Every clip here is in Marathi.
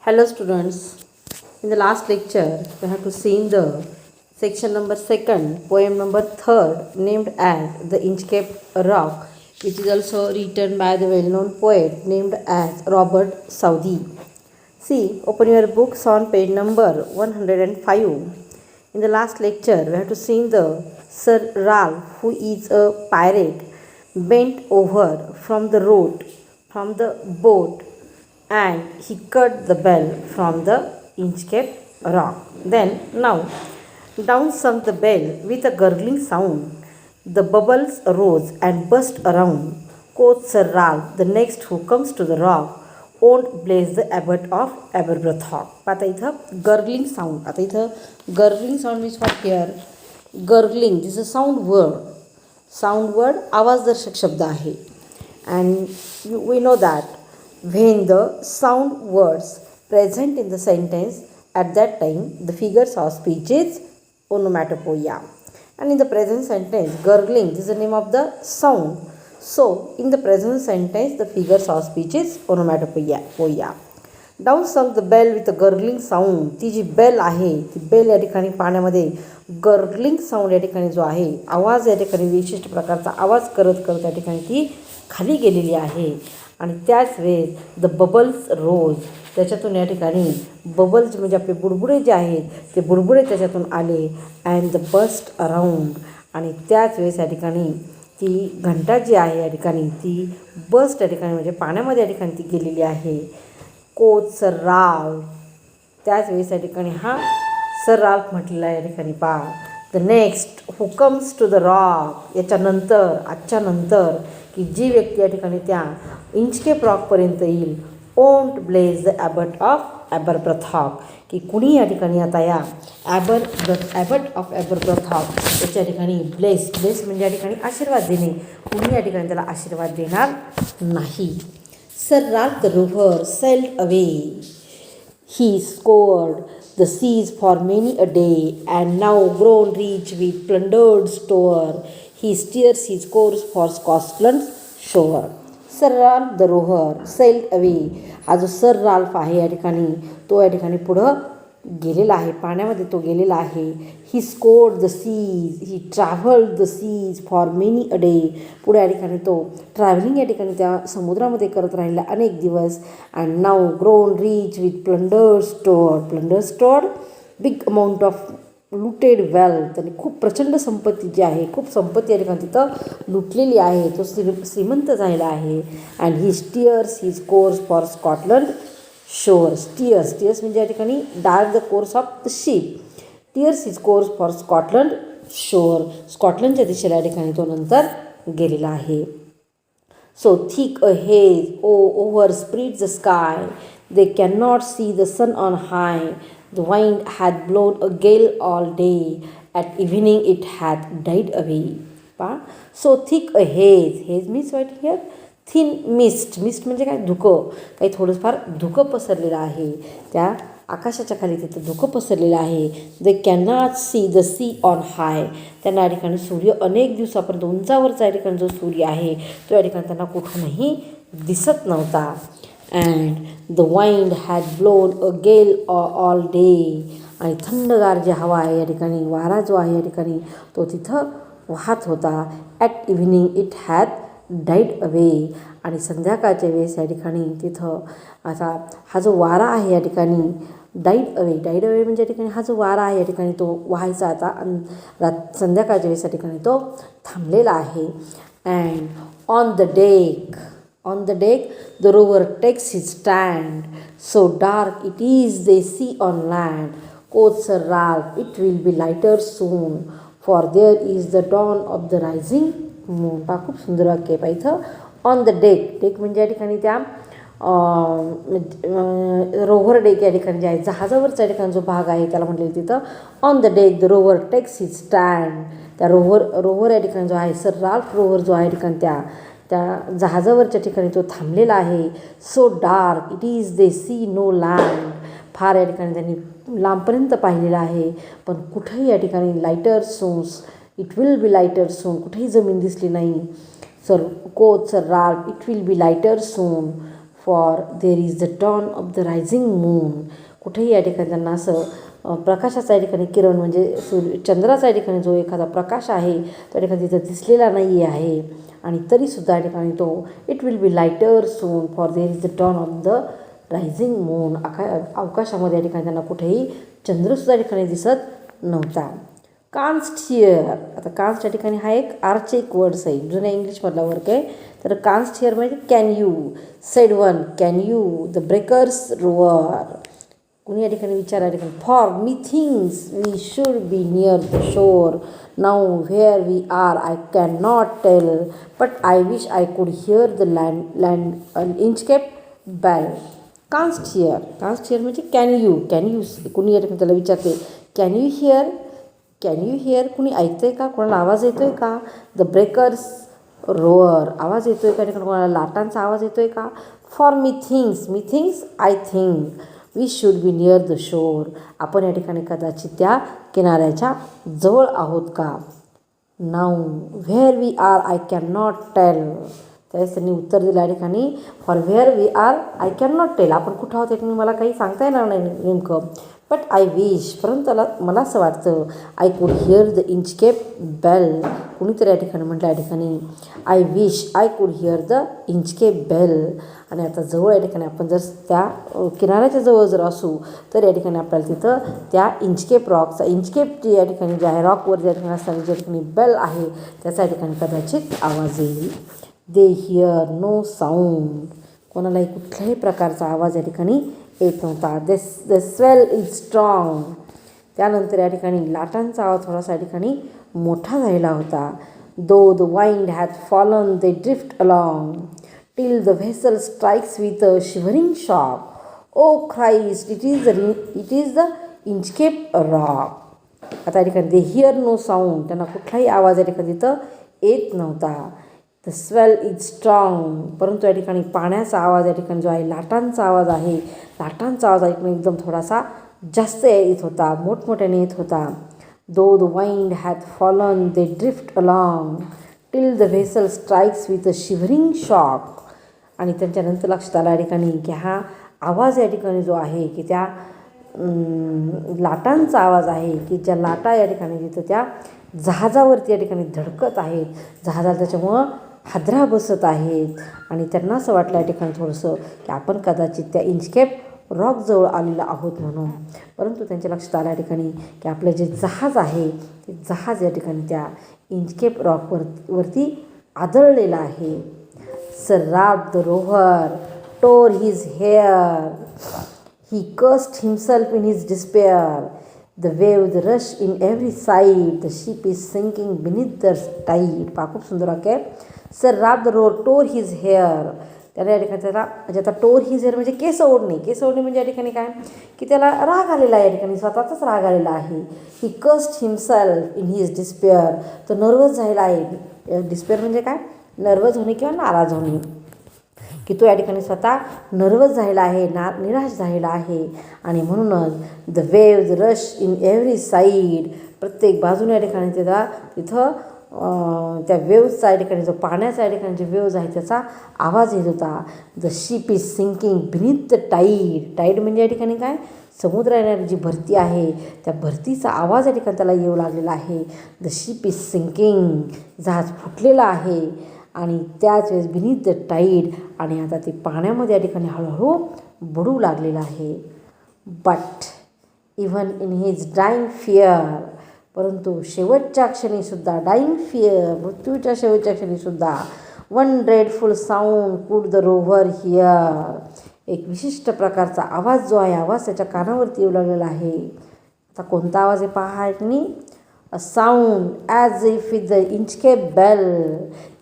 Hello students, in the last lecture we have to see in the section number 2nd, poem number 3rd named as The Inchcape Rock, which is also written by the well-known poet named as Robert Southey. See, open your books on page number 105. In the last lecture we have to see in the Sir Ralph, who is a pirate, bent over from the boat and he cut the bell from the Inchcape Rock. Now, down sunk the bell with a gurgling sound. The bubbles arose and burst around. Quoth Sir Ralph, the next who comes to the rock won't blaze the abbot of Aberbrothok. आता इथं gurgling sound. आता इथं gurgling sound means what here? Gurgling, this is a sound word. Sound word आवाजदर्शक शब्द आहे. And we know that when the sound words present in the sentence, at that time the figures of speech is onomatopoeia. And in the present sentence, gurgling, this is the name of the sound. So in the present sentence, the figures of speech is onomatopoeia. Down sunk the bell with a gurgling sound. ती जी बेल आहे, ती बेल या ठिकाणी पाण्यामध्ये गर्गलिंग साऊंड या ठिकाणी जो आहे, आवाज या ठिकाणी विशिष्ट प्रकारचा आवाज करत करत या ठिकाणी ती खाली गेलेली आहे. आणि त्याच वेळेस द बबल्स रोज, त्याच्यातून या ठिकाणी बबल्स म्हणजे आपले बुडबुडे जे आहेत ते बुडबुडे त्याच्यातून आले. अँड द बस्ट अराउंड, आणि त्याच वेळेस या ठिकाणी ती घंटा जी आहे या ठिकाणी ती बस्ट या ठिकाणी म्हणजे पाण्यामध्ये या ठिकाणी ती गेलेली आहे. कोच सर राल्फ, त्याच वेळेस या ठिकाणी हा सर राल्फ म्हटलेला आहे या ठिकाणी पा. The next who comes to the rock, याच्यानंतर आजच्या नंतर की जी व्यक्ती या ठिकाणी त्या इंचकेप रॉकपर्यंत येईल. ओंट ब्लेज द ॲबट ऑफ ॲबरब्रथॉक, की कुणी या ठिकाणी आता या ॲबट ऑफ ॲबरब्रथॉक याच्या ठिकाणी ब्लेस म्हणजे या ठिकाणी आशीर्वाद देणे, कुणी या ठिकाणी त्याला आशीर्वाद देणार नाही. Sir Ralph the rover sailed away, he scoured the seas for many a day, and now grown rich with plundered store, he steers his course for Scotland's shore. Sir Ralph the rover sailed away. हा जो सर राल्फ आहे या ठिकाणी तो या ठिकाणी पुढं गेलेला आहे, पाण्यामध्ये तो गेलेला आहे. He scoured the seas, he travelled the seas for many a day. पुढे या ठिकाणी तो ट्रॅव्हलिंग या ठिकाणी त्या समुद्रामध्ये करत राहिला अनेक दिवस. And now grown rich with plunder store big amount of looted wealth. त्यांनी खूप प्रचंड संपत्ती जी आहे, खूप संपत्ती या ठिकाणी तिथं लुटलेली आहे, तो श्रीमंत झालेला आहे. And he steers his course for Scotland shore. Steers म्हणजे या ठिकाणी dark the course of the ship. Steers his course for Scotland shore, स्कॉटलंडच्या दिशेला या ठिकाणी तो नंतर गेलेला आहे. So thick a haze over spread the sky, they can not see the sun on high. The wind had blown a gale all day, at evening it had died away. पा so thick a hedge means वाईट हिअर थिन मिस्ट म्हणजे काय, धुकं, काही थोडंफार धुकं पसरलेलं आहे, त्या आकाशाच्या खाली तिथं धुकं पसरलेलं आहे. They can not see the sea on high, त्यांना या ठिकाणी सूर्य अनेक दिवसापर्यंत उंचावरचा या ठिकाणी जो सूर्य आहे तो या ठिकाणी त्यांना कुठूनही दिसत नव्हता. And the wind had blown a gale all day, आणि थंडगार जी हवा आहे या ठिकाणी, वारा जो आहे या ठिकाणी तो तिथं वाहत होता. At evening it had died away, आणि संध्याकाळच्या वेळेस या ठिकाणी तिथं आता हा जो वारा आहे या ठिकाणी डाईड अवे म्हणजे या ठिकाणी हा जो वारा आहे या ठिकाणी तो व्हायचा आता, आणि संध्याकाळच्या वेळेस या ठिकाणी तो थांबलेला आहे. And on the deck the rover takes his stand, so dark it is they see on land. Quoth sir Ralph it will be lighter soon, for there is the dawn of the rising moon. पहा खूप सुंदर वाक्य आहे. इथं ऑन द डेक म्हणजे या ठिकाणी त्या रोव्हर डेक या ठिकाणी जे आहे जहाजावरचा या ठिकाणी जो भाग आहे त्याला म्हटलेलं तिथं on the deck the rover takes his stand. त्या रोव्हर या ठिकाणी जो आहे सर राल्फ रोव्हर जो आहे ठिकाणी त्या जहाजावरच्या ठिकाणी तो थांबलेला आहे. So dark it is they see no land, फार या ठिकाणी त्यांनी लांबपर्यंत पाहिलेलं आहे पण कुठेही या ठिकाणी lighter soon, it will be lighter soon, कुठेही जमीन दिसली नाही. Sir Ralph it will be lighter soon, for there is the dawn of the rising moon. कुठेही या ठिकाणी त्यांना असं प्रकाशाचा या ठिकाणी किरण म्हणजे चंद्राचा या ठिकाणी जो एखादा प्रकाश आहे त्या ठिकाणी तिथं दिसलेला नाही आहे. आणि तरीसुद्धा या ठिकाणी तो it will be lighter soon for there is the dawn of the rising moon. अवकाशामध्ये या ठिकाणी त्यांना कुठेही चंद्रसुद्धा या ठिकाणी दिसत नव्हता. कान्स्ट हिअर. आता कान्स्ट या ठिकाणी हा एक आर्चिक वर्ड्स आहे, जुन्या इंग्लिशमधला वर्क आहे. तर कान्स्ट हिअर म्हणजे can you, said one can you the breakers roar. कुणी या ठिकाणी विचारा ठिकाणी for methinks we should be near the shore now where we are I can not tell but I wish I could hear the land Inchcape bell. Canst hear. Canst hear म्हणजे कॅन यू. कुणी या ठिकाणी त्याला विचारते can you hear. Can you hear कुणी ऐकतं आहे का, कोणाला आवाज येतो आहे का. द ब्रेकर्स रोअर आवाज येतो आहे का, ठिकाणी कोणाला लाटांचा आवाज येतो आहे का. For methinks I think we should be near the shore. आपण या ठिकाणी कदाचित त्या किनाऱ्याच्या जवळ आहोत का. Now where we are I can not tell. त्यावेळेस त्यांनी उत्तर दिलं या ठिकाणी for where we are I can not tell. आपण कुठं आहोत या ठिकाणी मला काही सांगता येणार नाही नेमकं. बट आय विश परंतु मला असं वाटतं I could hear the Inchcape bell. कुणीतरी या ठिकाणी म्हटलं या ठिकाणी I wish I could hear the Inchcape bell. आणि आता जवळ या ठिकाणी आपण जर त्या किनाऱ्याच्या जवळ जर असू तर या ठिकाणी आपल्याला तिथं त्या इंचकेप रॉकचा इंचकेप जे या ठिकाणी जे आहे रॉकवर ज्या ठिकाणी असताना ज्या ठिकाणी बेल आहे त्याचा या ठिकाणी कदाचित आवाज येईल. दे हिअर नो साऊंड. कोणालाही कुठल्याही प्रकारचा आवाज या ठिकाणी येत नव्हता. The swell is strong. त्यानंतर या ठिकाणी लाटांचा आवाज थोडासा या ठिकाणी मोठा झालेला होता. Though the wind hath fallen they drift along till the vessel strikes with a shivering shock. O Christ it is the Inchcape rock. आता या ठिकाणी दे हिअर नो साऊंड. त्यांना कुठलाही आवाज या ठिकाणी तिथं येत नव्हता. The swell is strong. परंतु या ठिकाणी पाण्याचा आवाज या ठिकाणी जो आहे लाटांचा आवाज आहे. लाटांचा आवाज ऐकून एकदम थोडासा जास्त येत होता, मोठमोठ्याने येत होता. Though the wind hath fallen they drift along till the vessel strikes with a shivering shock. आणि त्यांच्यानंतर लक्षात आलं या ठिकाणी की हा आवाज या ठिकाणी जो आहे की त्या लाटांचा आवाज आहे की ज्या लाटा या ठिकाणी तिथं त्या जहाजावरती या ठिकाणी धडकत आहेत. जहाजाला त्याच्यामुळं हादरा बसत आहेत. आणि त्यांना असं वाटलं या ठिकाणी थोडंसं की आपण कदाचित त्या इंचकेप रॉकजवळ आलेलं आहोत म्हणून. परंतु त्यांच्या लक्षात आलं या ठिकाणी की आपलं जे जहाज आहे ते जहाज या ठिकाणी त्या इंचकेप रॉकवरती आदळलेलं आहे. Sir Ralph the rover tore his hair he cursed himself in his despair. The waves rush in every side the ship is sinking beneath the tide. खूप सुंदर वाक्य. Sir Ralph the rover tore his hair. त्याला या ठिकाणी त्याला म्हणजे आता टोर हिज हेअर म्हणजे केस ओढणे म्हणजे या ठिकाणी काय की त्याला राग आलेला आहे. या ठिकाणी स्वतःचाच राग आलेला आहे. ही cursed himself in his despair. तो नर्वस झालेला आहे. डिस्पेअर म्हणजे काय, नर्वस होणे किंवा नाराज होणे. की तो या ठिकाणी स्वतः नर्वस झालेला आहे, निराश झालेला आहे. आणि म्हणूनच the waves rush in every side. प्रत्येक बाजूने या ठिकाणी तिथं त्या वेव्जचा या ठिकाणी जो पाण्याचा या ठिकाणी जे वेव्ज आहे त्याचा आवाज येत होता. The ship is sinking beneath the tide. Tide म्हणजे या ठिकाणी काय, समुद्र येणारी जी भरती आहे त्या भरतीचा आवाज या ठिकाणी त्याला येऊ लागलेला आहे. The ship is sinking. जहाज फुटलेला आहे. आणि त्याच वेळेस बिनीथ द टाईड. आणि आता ते पाण्यामध्ये या ठिकाणी हळूहळू बुडू लागलेलं आहे. But even in his dying fear. परंतु शेवटच्या क्षणीसुद्धा डाईंग फिअर मृत्यूच्या शेवटच्या क्षणीसुद्धा one dreadful sound could the rover hear. एक विशिष्ट प्रकारचा आवाज जो आहे आवाज त्याच्या कानावरती येऊ लागलेला आहे. आता कोणता आवाज आहे पहा. A sound as if with the Inchcape bell.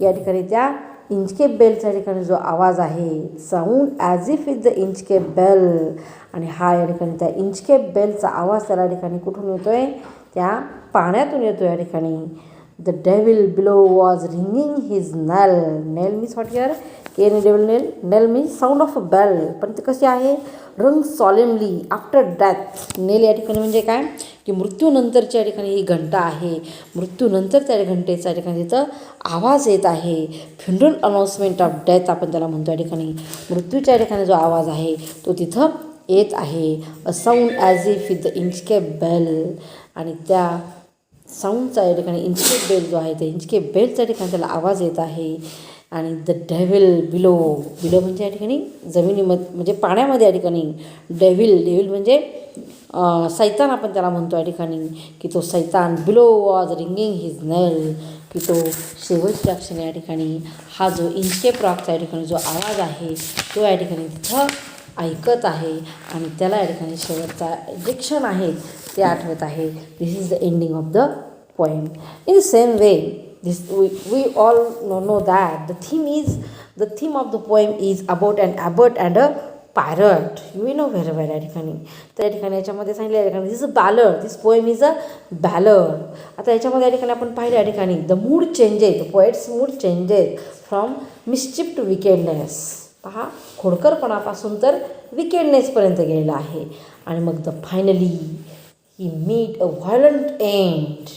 या ठिकाणी त्या इंचकेप बेलच्या ठिकाणी जो आवाज आहे sound as if with the Inchcape bell. आणि हा या ठिकाणी त्या इंचकेप बेलचा आवाज त्याला ठिकाणी कुठून येतो आहे, त्या पाण्यातून येतो या ठिकाणी. The devil below was ringing his knell. Knell means what here, केन devil knell, knell means sound of a bell, पण ते कशी आहे, रंग सॉलेमली आफ्टर डेथ. नेल या ठिकाणी म्हणजे काय, की मृत्यूनंतरच्या या ठिकाणी ही घंटा आहे, मृत्यूनंतर त्या घंटेचा या ठिकाणी तिथं आवाज येत आहे. फ्युनरल अनाऊन्समेंट ऑफ डेथ आपण त्याला म्हणतो. या ठिकाणी मृत्यूच्या ठिकाणी जो आवाज आहे तो तिथं येत आहे. A sound as if with the Inchcape bell, आणि त्या साऊंडचा या ठिकाणी इंचकेप बेल जो आहे, त्या इंचकेप बेलच्या ठिकाणी त्याला आवाज येत आहे. आणि द डेव्हिल बिलो, बिलो म्हणजे या ठिकाणी जमिनीमध्ये म्हणजे पाण्यामध्ये या ठिकाणी डेव्हिल, डेव्हिल म्हणजे सैतान आपण त्याला म्हणतो या ठिकाणी, की तो सैतान बिलो वॉज रिंगिंग हिज नेल, की तो शेवटच्या क्षणी या ठिकाणी हा जो इंचकेप रॉकचा या ठिकाणी जो आवाज आहे तो या ठिकाणी तिथं ऐकत आहे आणि त्याला या ठिकाणी शेवटचा जे क्षण आहे ते आठवत आहे. This is the ending of the poem. In the same way this we all know that the theme of the poem is about an abbot and a pirate. You know very well या ठिकाणी. तर या ठिकाणी याच्यामध्ये सांगितलं या ठिकाणी this a ballad, this poem is a ballad. आता याच्यामध्ये या ठिकाणी आपण पाहिलं या ठिकाणी the mood changes, the poet's mood changes from mischief to wickedness. पहा, खोडकरपणापासून तर विकेडनेसपर्यंत गेलेला आहे. आणि मग the finally he meet a violent end.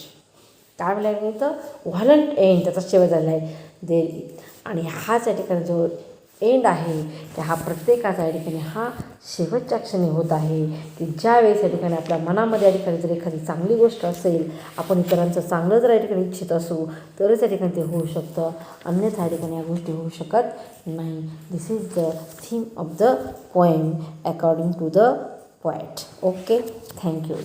काय म्हणाले तर व्हायलंट एंड, त्याचा शेवट झाला आहे दे. आणि हाच या ठिकाणी जो एंड आहे की हा प्रत्येकाचा या ठिकाणी हा शेवटच्या क्षणी होत आहे, की ज्यावेळेस या ठिकाणी आपल्या मनामध्ये या ठिकाणी जर एखादी चांगली गोष्ट असेल, आपण इतरांचं चांगलं जर या ठिकाणी इच्छित असू तरच या ठिकाणी ते होऊ शकतं, अन्यथा या ठिकाणी या गोष्टी होऊ शकत नाही. This is the theme of the poem according to the poet. Okay, thank you.